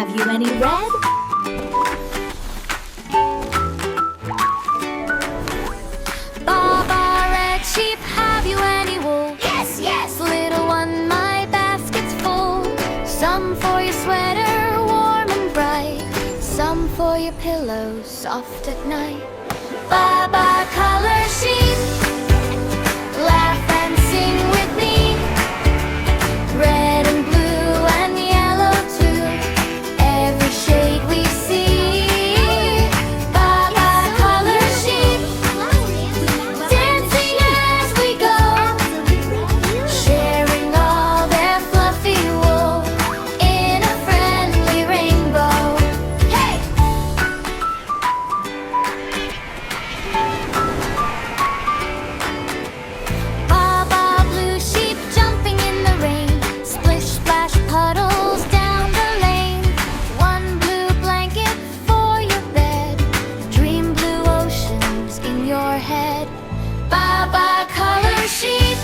have you any red? Baa Baa, red sheep, have you any wool? Yes, yes. Little one, my basket's full. Some for your sweater, warm and bright. Some for your pillow, soft at night. Baa Baa, color sheep, laugh and sing with me. Red and blue and yellow too, every shade we see. Baa Baa, color sheep, dancing as we go, sharing all their fluffy wool in a friendly rainbow. Hey! Baa Baa, blue sheep jumping in the rain, splish splash puddles down the lane. One blue blanket for your bed, dream blue oceans in your head. Baa Baa, color sheep,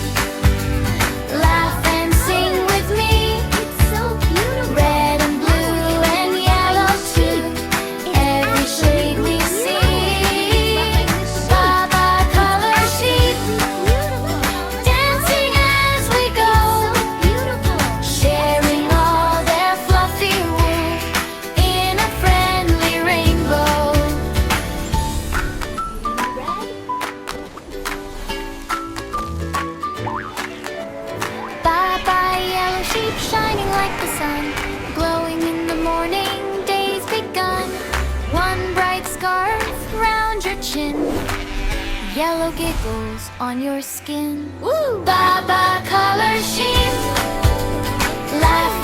laugh and sing with me. It's so beautiful. Red and blue and yellow too, every shade we see. Baa Baa, color sheep, dancing as we go, sharing all their fluffy wool in a friendly rainbow. Baa Baa, yellow sheep shining like the sun, glowing in the morning, day's begun. One bright scarf round your chin, yellow giggles on your skin. Woo! Baa Baa, color sheep, laugh